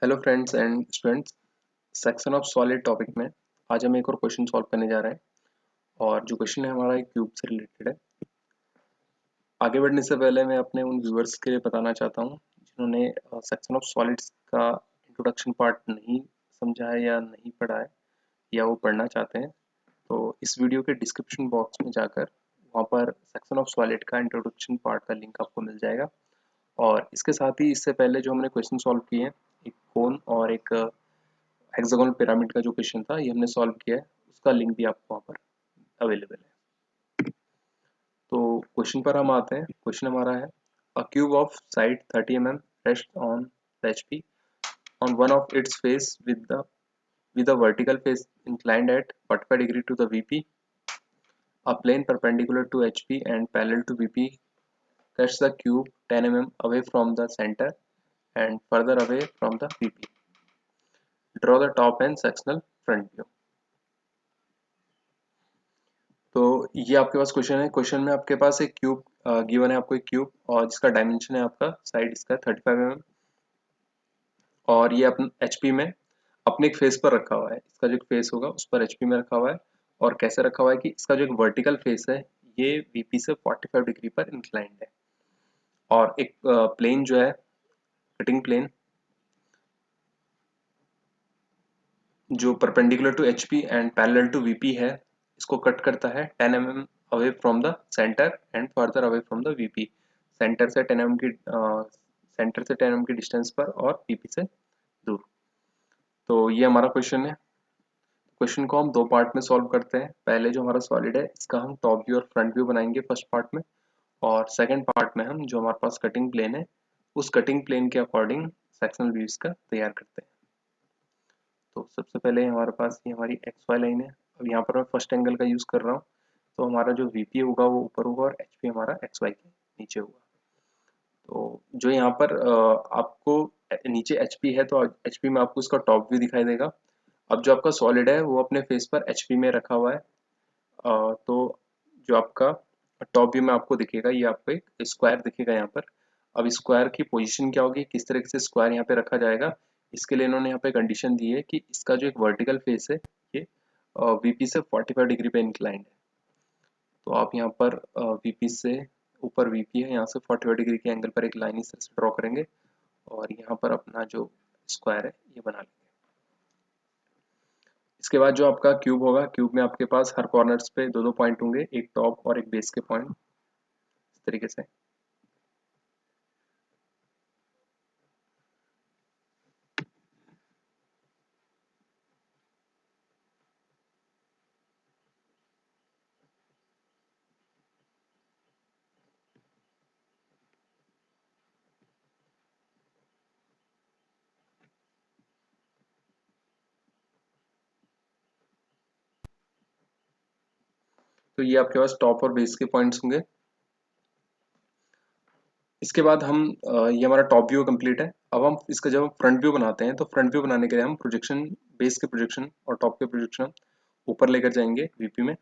Hello friends and students. Section of solid topic में आज हम एक और क्वेश्चन सॉल्व करने जा रहे हैं और जो क्वेश्चन है हमारा एक क्यूब से रिलेटेड है। आगे बढ़ने से पहले मैं अपने उन व्यूअर्स के लिए बताना चाहता हूँ जिन्होंने सेक्शन ऑफ सॉलिड्स का इंट्रोडक्शन पार्ट नहीं समझा है या नहीं पढ़ा है या वो पढ़ना चाहते हैं, तो इस वीडियो के डिस्क्रिप्शन बॉक्स में जाकर वहाँ पर सेक्शन ऑफ सॉलिड का इंट्रोडक्शन पार्ट का लिंक आपको मिल जाएगा। और इसके साथ ही इससे पहले जो हमने क्वेश्चन सॉल्व किए हैं, एक कोन और एक हेक्सागोनल पिरामिड का जो क्वेश्चन था ये हमने सॉल्व किया है, उसका लिंक भी आपको वहाँ पर अवेलेबल है। तो क्वेश्चन पर हम आते हैं। क्वेश्चन हमारा है अ cube of side 30 mm rest on the HP on one of its face with a vertical face inclined at 45 degree to the VP. A plane perpendicular to HP and parallel to VP cuts the cube 10 mm away from the center and further away from the VP. Draw the top and sectional front view. तो ये आपके पास question है। Question में आपके पास एक cube given है, आपको एक क्यूब और जिसका डायमेंशन है आपका साइड इसका 35 mm और ये अपन एचपी में अपने एक फेस पर रखा हुआ है। इसका जो एक फेस होगा उस पर एचपी में रखा हुआ है और कैसे रखा हुआ है कि इसका जो एक वर्टिकल फेस है ये वीपी से 45 डिग्री पर इंक्लाइंड है और एक प्लेन जो है कटिंग प्लेन जो perpendicular to HP and parallel to VP है इसको कट करता है 10 mm away from the centre and further away from the VP. Centre से 10 mm की सेंटर से 10 mm की डिस्टेंस पर और वीपी से दूर। तो ये हमारा क्वेश्चन है। क्वेश्चन को हम दो पार्ट में सॉल्व करते हैं। पहले जो हमारा सॉलिड है इसका हम टॉप व्यू और फ्रंट व्यू बनाएंगे फर्स्ट पार्ट में, और सेकंड पार्ट में हम जो हमारे पास कटिंग प्लेन है उस कटिंग प्लेन के अकॉर्डिंग सेक्शनल व्यूज का तैयार करते हैं। तो सबसे पहले हमारे पास ये हमारी एक्स वाई लाइन है। अब यहाँ पर मैं फर्स्ट एंगल का यूज़ कर रहा हूँ, तो हमारा जो वीपी होगा वो ऊपर होगा और एचपी हमारा एक्स वाई के नीचे होगा। तो जो यहाँ पर आपको नीचे एचपी है तो एचपी में आपको उसका टॉप व्यू दिखाई देगा। अब जो आपका सॉलिड है वो अपने फेस पर एचपी में रखा हुआ है, तो जो आपका टॉप व्यू में आपको दिखेगा ये आपको एक स्क्वायर दिखेगा यहाँ पर। अब स्क्वायर की पोजीशन क्या होगी, किस तरीके से स्क्वायर यहाँ पे रखा जाएगा, इसके लिए इन्होंने यहाँ पे कंडीशन दी है कि इसका जो एक वर्टिकल फेस है ये वीपी से 45 डिग्री पे इंक्लाइंड है। तो आप यहाँ पर वीपी से ऊपर वीपी है, यहाँ से 45 डिग्री के एंगल पर एक लाइन इस तरह से ड्रॉ करेंगे और यहाँ पर अपना जो स्क्वायर है ये बना लेंगे। इसके बाद जो आपका क्यूब होगा, क्यूब में आपके पास हर कॉर्नर्स पे दो दो पॉइंट होंगे, एक टॉप और एक बेस के पॉइंट, इस तरीके से। तो ये आपके पास टॉप और बेस के पॉइंट्स होंगे। इसके बाद हम ये हमारा टॉप व्यू कंप्लीट है। अब हम इसका जब हम फ्रंट व्यू बनाते हैं तो फ्रंट व्यू बनाने के लिए हम प्रोजेक्शन, बेस के प्रोजेक्शन और टॉप के प्रोजेक्शन ऊपर लेकर जाएंगे वीपी में।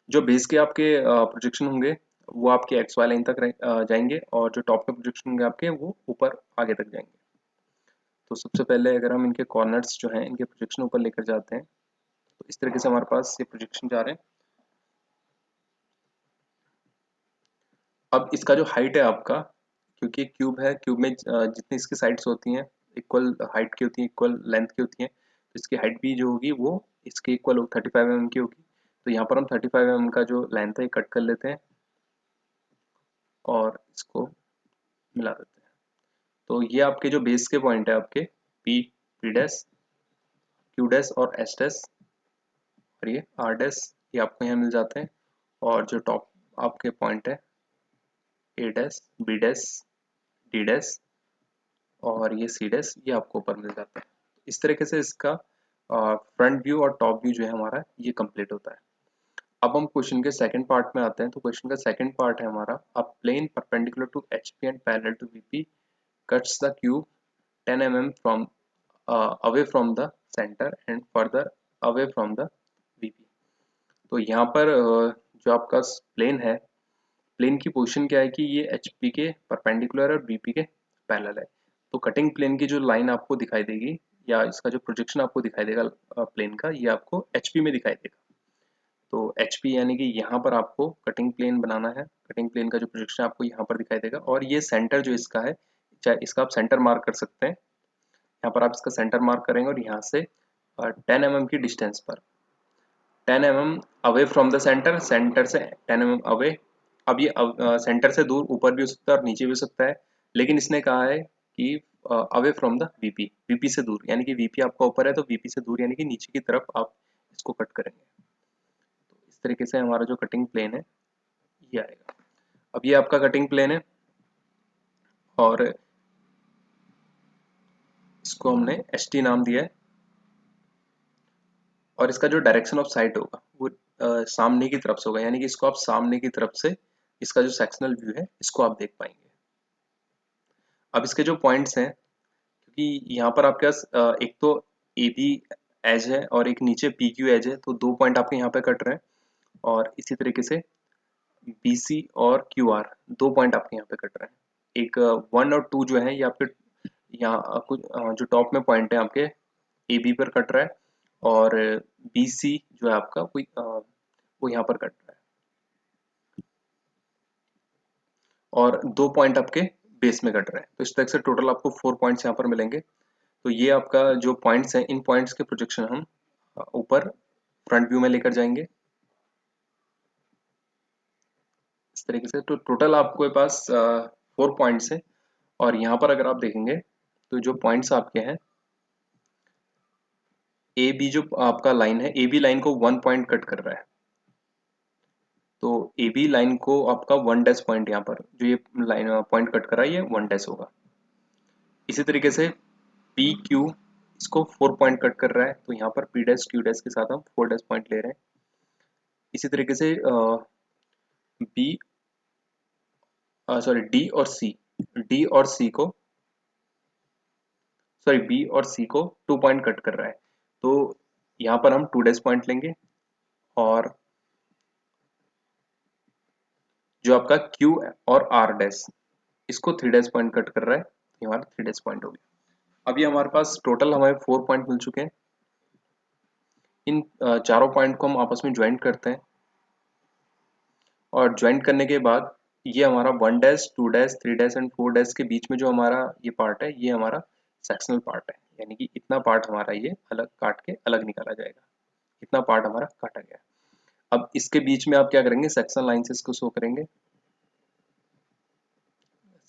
जो बेस के आपके प्रोजेक्शन होंगे वो आपके एक्स वाई लाइन तक जाएंगे और जो टॉप के प्रोजेक्शन होंगे आपके वो ऊपर आगे तक जाएंगे। तो सबसे पहले अगर हम इनके कॉर्नर्स जो हैं इनके प्रोजेक्शन ऊपर लेकर जाते हैं तो इस तरीके से हमारे पास ये प्रोजेक्शन जा रहे हैं। अब इसका जो हाइट है आपका, क्योंकि क्यूब है, क्यूब में जितनी इसकी साइड्स होती हैं इक्वल हाइट की होती हैं, इक्वल लेंथ की होती हैं, तो इसकी हाइट भी जो होगी वो इसके इक्वल 35 mm की होगी। तो यहाँ पर हम 35 mm का जो लेंथ है कट कर लेते हैं और इसको मिला देते हैं। तो ये आपके जो बेस के पॉइंट है आपके P, P dash, Q dash और एस डैश और ये आर डैश, ये आपको यहाँ मिल जाते हैं। और जो टॉप आपके पॉइंट है A dash, B dash, D dash और ये सी डैश, ये आपको ऊपर मिल जाता है। इस तरीके से इसका फ्रंट व्यू और टॉप व्यू जो है हमारा ये कंप्लीट होता है। अब हम क्वेश्चन के सेकंड पार्ट में आते हैं। तो क्वेश्चन का सेकंड पार्ट है हमारा a plane perpendicular to HP and parallel to VP cuts the cube 10 mm from away from the center and further away from the VP। तो यहाँ पर जो आपका प्लेन है, प्लेन की पोजीशन क्या है कि ये एचपी के परपेंडिकुलर और बीपी के पैरेलल है। तो कटिंग प्लेन की जो लाइन आपको दिखाई देगी या इसका जो प्रोजेक्शन आपको दिखाई देगा प्लेन का, ये आपको एचपी में दिखाई देगा। तो एचपी यानी कि यहाँ पर आपको कटिंग प्लेन बनाना है, कटिंग प्लेन का जो प्रोजेक्शन आपको यहाँ पर दिखाई देगा, और ये सेंटर जो इसका है, चाहे इसका आप सेंटर मार्क कर सकते हैं। यहाँ पर आप इसका सेंटर मार्क करेंगे और यहाँ से 10 mm की डिस्टेंस पर 10 mm away from the centre, centre से 10 mm अवे। अब ये सेंटर से दूर ऊपर भी हो सकता है और नीचे भी हो सकता है, लेकिन इसने कहा है कि away from the VP, VP से दूर, यानी कि वीपी आपका ऊपर है तो वीपी से दूर यानी कि नीचे की तरफ आप इसको कट करेंगे। तो इस तरीके से हमारा जो कटिंग प्लेन है ये आएगा। अब ये आपका कटिंग प्लेन है और इसको हमने एस टी नाम दिया है, और इसका जो डायरेक्शन ऑफ साइट होगा वो सामने की तरफ से होगा, यानी कि इसको आप सामने की तरफ से इसका जो सेक्शनल व्यू है इसको आप देख पाएंगे। अब इसके जो पॉइंट्स हैं, क्योंकि यहाँ पर आपके पास एक तो ए बी एज है और एक नीचे पी क्यू एज है, तो 2 पॉइंट आपके यहाँ पे कट रहे हैं, और इसी तरीके से बी सी और क्यू आर 2 पॉइंट आपके यहाँ पे कट रहे हैं। एक 1 और 2 जो है ये आपके यहाँ कुछ जो टॉप में पॉइंट है आपके ए बी पर कट रहा है, और बी सी जो है आपका वो यहाँ पर कट रहा है, और 2 पॉइंट आपके बेस में कट रहे हैं। तो इस तरह से टोटल आपको 4 पॉइंट्स यहाँ पर मिलेंगे। तो ये आपका जो पॉइंट्स हैं, इन पॉइंट्स के प्रोजेक्शन हम ऊपर फ्रंट व्यू में लेकर जाएंगे इस तरीके से। तो टोटल आपके पास 4 पॉइंट्स हैं, और यहाँ पर अगर आप देखेंगे तो जो पॉइंट्स आपके हैं, ए बी जो आपका लाइन है, ए बी लाइन को 1 पॉइंट कट कर रहा है, तो ए बी लाइन को आपका 1 डैश पॉइंट, यहाँ पर जो ये लाइन पॉइंट कट कर रहा है ये 1 डैश होगा। इसी तरीके से पी क्यू इसको 4 पॉइंट कट कर रहा है, तो यहाँ पर पी डैश क्यू डैश के साथ हम 4 डैश पॉइंट ले रहे हैं। इसी तरीके से बी सॉरी डी और सी, डी और सी को सॉरी बी और सी को 2 पॉइंट कट कर रहा है, तो यहाँ पर हम 2 डैश पॉइंट लेंगे, और जो आपका Q और R डैश इसको 3 डैश पॉइंट कट कर रहा है, ये हमारा 3 डैश पॉइंट हो गया। अभी हमारे पास टोटल हमारे 4 पॉइंट मिल चुके हैं। इन चारों पॉइंट को हम आपस में ज्वाइंट करते हैं, और ज्वाइंट करने के बाद ये हमारा 1 dash 2 dash 3 dash and 4 dash के बीच में जो हमारा ये पार्ट है, ये हमारा सेक्शनल पार्ट है, यानी कि इतना पार्ट हमारा ये अलग काट के अलग निकाला जाएगा, इतना पार्ट हमारा काटा गया। अब इसके बीच में आप क्या करेंगे, सेक्शन लाइन से इसको शो करेंगे,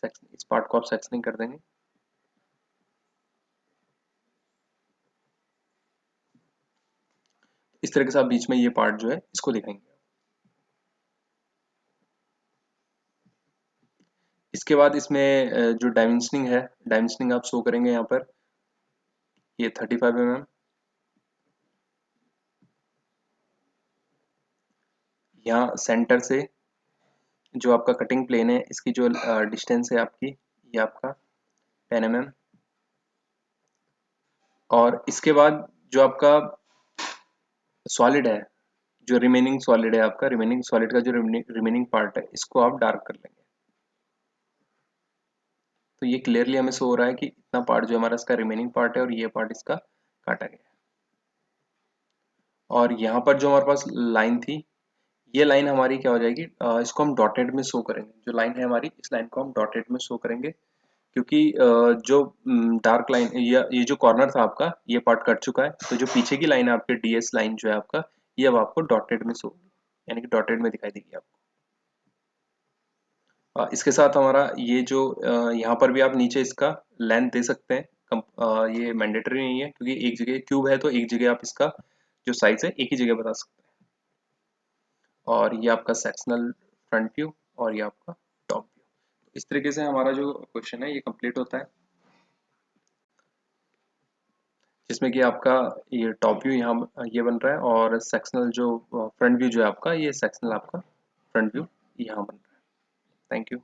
इस पार्ट को आप सेक्शनिंग कर देंगे। इस तरीके से आप बीच में ये पार्ट जो है इसको दिखाएंगे। इसके बाद इसमें जो डायमेंशनिंग है, डायमेंशनिंग आप शो करेंगे यहाँ पर, ये 35 mm, यहाँ सेंटर से जो आपका कटिंग प्लेन है इसकी जो डिस्टेंस है आपकी, ये आपका 10 mm, और इसके बाद जो आपका सॉलिड है, जो रिमेनिंग सॉलिड है आपका, रिमेनिंग सॉलिड का जो रिमेनिंग पार्ट है इसको आप डार्क कर लेंगे। तो ये क्लियरली हमें शो हो रहा है कि इतना पार्ट जो हमारा इसका रिमेनिंग पार्ट है और ये पार्ट इसका काटा गया है। और यहाँ पर जो हमारे पास लाइन थी, ये लाइन हमारी क्या हो जाएगी, इसको हम डॉटेड में शो करेंगे। जो लाइन है हमारी, इस लाइन को हम डॉटेड में शो करेंगे, क्योंकि जो डार्क लाइन ये जो कॉर्नर था आपका, ये पार्ट कट चुका है, तो जो पीछे की लाइन है आपके डीएस लाइन जो है आपका, ये अब आपको डॉटेड में शो होगी, यानी कि डॉटेड में दिखाई देगी आपको। इसके साथ हमारा ये जो यहाँ पर भी आप नीचे इसका लेंथ दे सकते हैं, ये मैंडेटरी नहीं है, क्योंकि एक जगह क्यूब है तो एक जगह आप इसका जो साइज है एक ही जगह बता सकते हैं। और ये आपका सेक्शनल फ्रंट व्यू, और ये आपका टॉप व्यू। इस तरीके से हमारा जो क्वेश्चन है ये कंप्लीट होता है, जिसमें कि आपका ये टॉप व्यू यहाँ ये बन रहा है, और सेक्शनल जो फ्रंट व्यू जो है आपका, ये सेक्शनल आपका फ्रंट व्यू यहाँ बन रहा है। Thank you.